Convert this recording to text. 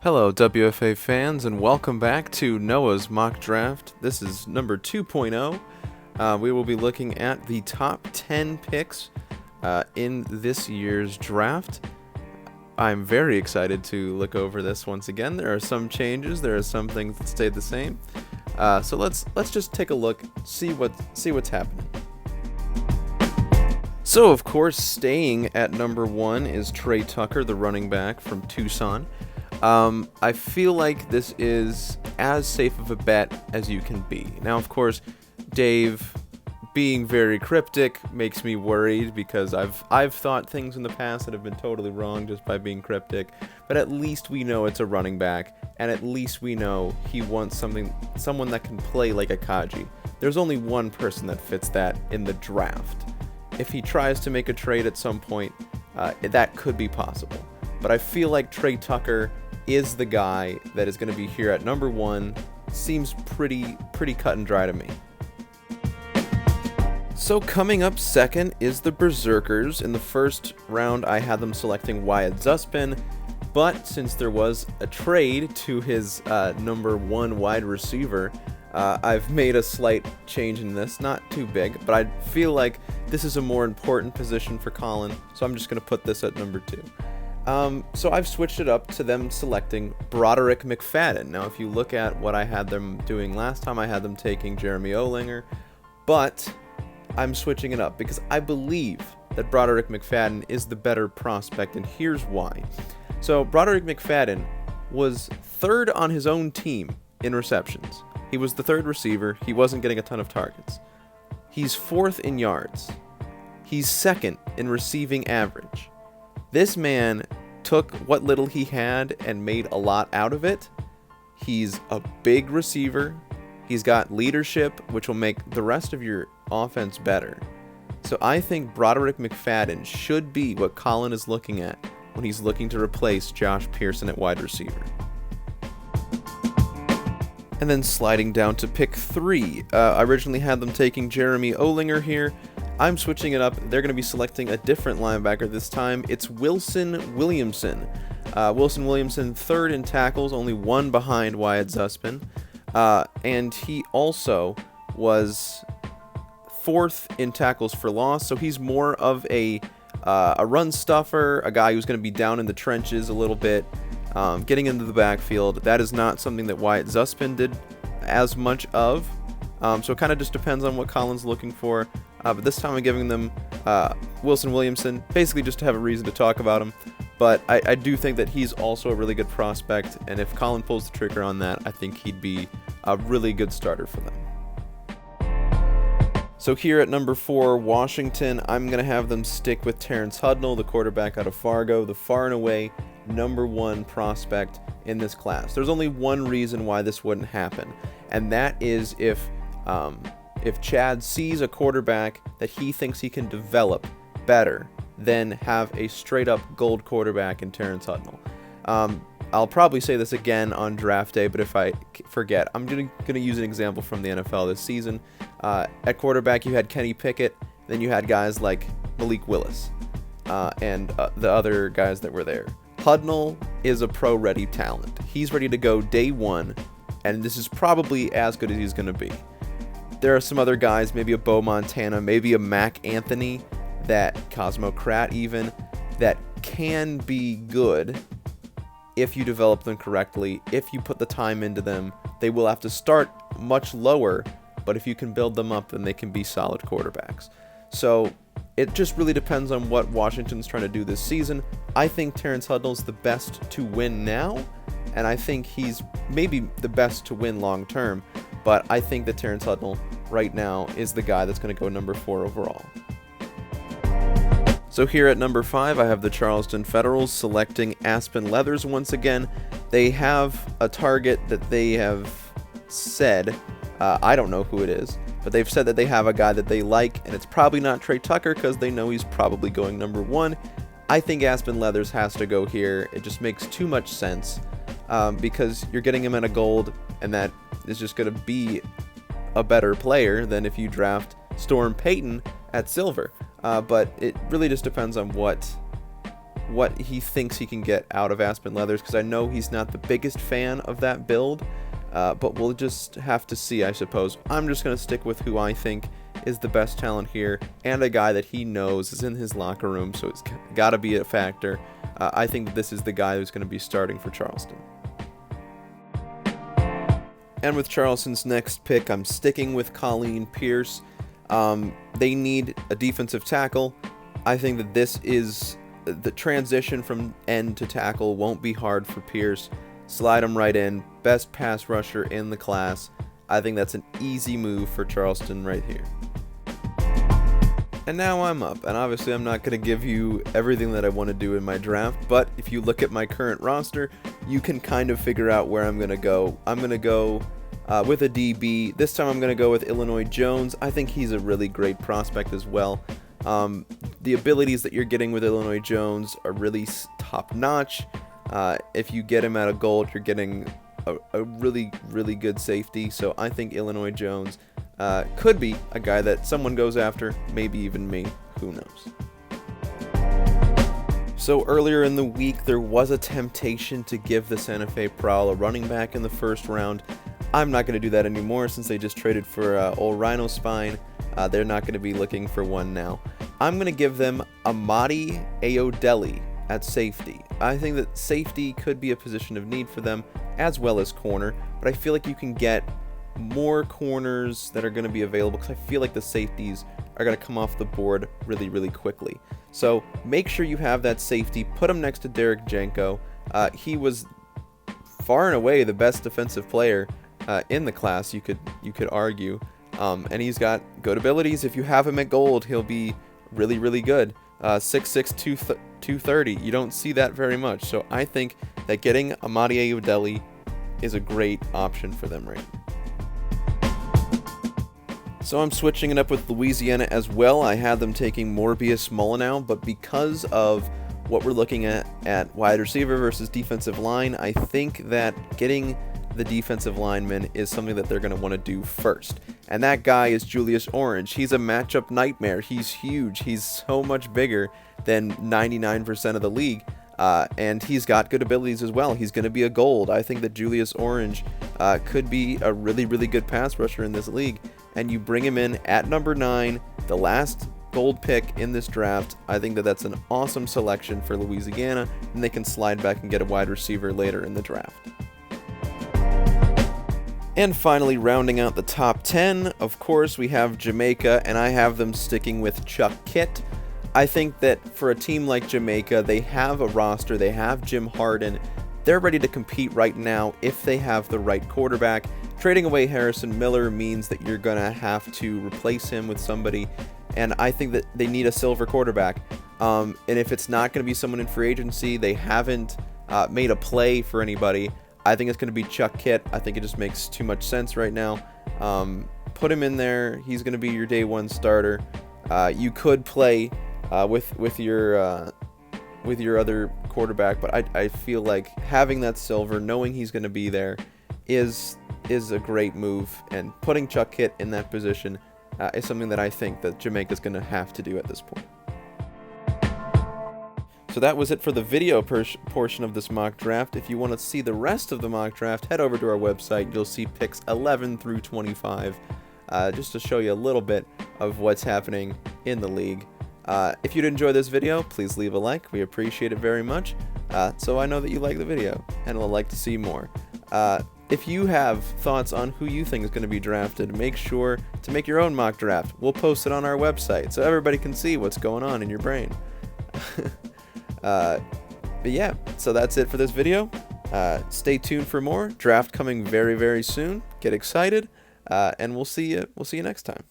Hello, WFA fans, and welcome back to Noah's Mock Draft. This is number 2.0. We will be looking at the top 10 picks in this year's draft. I'm very excited to look over this once again. There are some changes. There are some things that stayed the same. So let's just take a look, see what's happening. So, of course, staying at number 1 is Trey Tucker, the running back from Tucson. I feel like this is as safe of a bet as you can be. Now, of course, Dave being very cryptic makes me worried because I've thought things in the past that have been totally wrong just by being cryptic. But at least we know it's a running back, and at least we know he wants someone that can play like a Kaji. There's only one person that fits that in the draft. If he tries to make a trade at some point, that could be possible. But I feel like Trey Tucker is the guy that is going to be here at number 1. Seems pretty cut and dry to me. So coming up second is the Berserkers. In the first round, I had them selecting Wyatt Zuspin, but since there was a trade to his number 1 wide receiver, I've made a slight change in this, not too big, but I feel like this is a more important position for Colin, so I'm just going to put this at number 2. So I've switched it up to them selecting Broderick Mcfadden. Now, if you look at what I had them doing last time, I had them taking Jeremy Olinger, but I'm switching it up because I believe that Broderick Mcfadden is the better prospect, and here's why. So Broderick Mcfadden was third on his own team in receptions. He was the third receiver. He wasn't getting a ton of targets. He's 4th in yards. He's 2nd in receiving average. This man took what little he had and made a lot out of it. He's a big receiver. He's got leadership, which will make the rest of your offense better. So I think Broderick Mcfadden should be what Colin is looking at when he's looking to replace Josh Pearson at wide receiver. And then sliding down to pick 3. I originally had them taking Jeremy Olinger here. I'm switching it up. They're going to be selecting a different linebacker this time. It's Williamson. Williamson, 3rd in tackles, only 1 behind Wyatt Zuspin. And he also was 4th in tackles for loss, so he's more of a run stuffer, a guy who's going to be down in the trenches a little bit, getting into the backfield. That is not something that Wyatt Zuspin did as much of. So it kind of just depends on what Colin's looking for. But this time I'm giving them Williamson, basically just to have a reason to talk about him. But I do think that he's also a really good prospect, and if Colin pulls the trigger on that, I think he'd be a really good starter for them. So here at number 4, Washington, I'm going to have them stick with Terrence Hudnall, the quarterback out of Fargo, the far and away number 1 prospect in this class. There's only one reason why this wouldn't happen, and that is if Chad sees a quarterback that he thinks he can develop better than have a straight-up gold quarterback in Terrence Hudnall. I'll probably say this again on draft day, but if I forget, I'm going to use an example from the NFL this season. At quarterback, you had Kenny Pickett, then you had guys like Malik Willis and the other guys that were there. Hudnall is a pro-ready talent. He's ready to go day 1, and this is probably as good as he's going to be. There are some other guys, maybe a Bo Montana, maybe a Mac Anthony, that Cosmo Kratt even, that can be good if you develop them correctly, if you put the time into them. They will have to start much lower, but if you can build them up, then they can be solid quarterbacks. So it just really depends on what Washington's trying to do this season. I think Terrence Hudnall's the best to win now, and I think he's maybe the best to win long term, but I think that Terrence Hudnall right now is the guy that's going to go number 4 overall. So here at number 5, I have the Charleston Federals selecting Aspen Leathers once again. They have a target that they have said, I don't know who it is, but they've said that they have a guy that they like, and it's probably not Trey Tucker because they know he's probably going number 1. I think Aspen Leathers has to go here. It just makes too much sense because you're getting him at a gold, and that is just going to be a better player than if you draft Storm Payton at silver. But it really just depends on what what he thinks he can get out of Aspen Leathers, because I know he's not the biggest fan of that build, but we'll just have to see, I suppose. I'm just going to stick with who I think is the best talent here, and a guy that he knows is in his locker room, so it's got to be a factor. I think that this is the guy who's going to be starting for Charleston. And with Charleston's next pick, I'm sticking with Colleen Pierce. They need a defensive tackle. I think that this is the transition from end to tackle won't be hard for Pierce. Slide him right in. Best pass rusher in the class. I think that's an easy move for Charleston right here. And now I'm up, and obviously I'm not going to give you everything that I want to do in my draft, but if you look at my current roster, you can kind of figure out where I'm going to go. I'm going to go with a DB. This time I'm going to go with Illinois Jones. I think he's a really great prospect as well. The abilities that you're getting with Illinois Jones are really top-notch. If you get him at a gold, you're getting a really, really good safety, so I think Illinois Jones could be a guy that someone goes after, maybe even me, who knows. So earlier in the week, there was a temptation to give the Santa Fe Prowl a running back in the first round. I'm not going to do that anymore since they just traded for old Rhino Spine. They're not going to be looking for one now. I'm going to give them Amadi Ayodele at safety. I think that safety could be a position of need for them, as well as corner, but I feel like you can get more corners that are going to be available, because I feel like the safeties are going to come off the board really, really quickly. So make sure you have that safety. Put him next to Derek Janko. He was far and away the best defensive player in the class, you could argue, and he's got good abilities. If you have him at gold, he'll be really, really good. 6'6", 230. You don't see that very much, so I think that getting Amadi Ayodele is a great option for them right now. So I'm switching it up with Louisiana as well. I had them taking Morbius Molyneux, but because of what we're looking at wide receiver versus defensive line, I think that getting the defensive lineman is something that they're going to want to do first. And that guy is Julius Orange. He's a matchup nightmare. He's huge. He's so much bigger than 99% of the league. And he's got good abilities as well. He's going to be a gold. I think that Julius Orange could be a really, really good pass rusher in this league. And you bring him in at number 9, the last gold pick in this draft. I think that that's an awesome selection for Louisiana, and they can slide back and get a wide receiver later in the draft. And finally, rounding out the top 10, of course, we have Jamaica, and I have them sticking with Chuck Kitt. I think that for a team like Jamaica, they have a roster, they have Jim Harden. They're ready to compete right now if they have the right quarterback. Trading away Harrison Miller means that you're going to have to replace him with somebody, and I think that they need a silver quarterback. And if it's not going to be someone in free agency, they haven't made a play for anybody, I think it's going to be Chuck Kitt. I think it just makes too much sense right now. Put him in there. He's going to be your day one starter. You could play with your other quarterback, but I feel like having that silver, knowing he's going to be there, is a great move. And putting Chuck Kitt in that position is something that I think that Jamaica's going to have to do at this point. So that was it for the video portion of this mock draft. If you want to see the rest of the mock draft, head over to our website. You'll see picks 11 through 25, just to show you a little bit of what's happening in the league. If you'd enjoy this video, please leave a like. We appreciate it very much, so I know that you like the video and will like to see more. If you have thoughts on who you think is going to be drafted, make sure to make your own mock draft. We'll post it on our website so everybody can see what's going on in your brain. But yeah, so that's it for this video. Stay tuned for more. Draft coming very, very soon. Get excited, and we'll see you next time.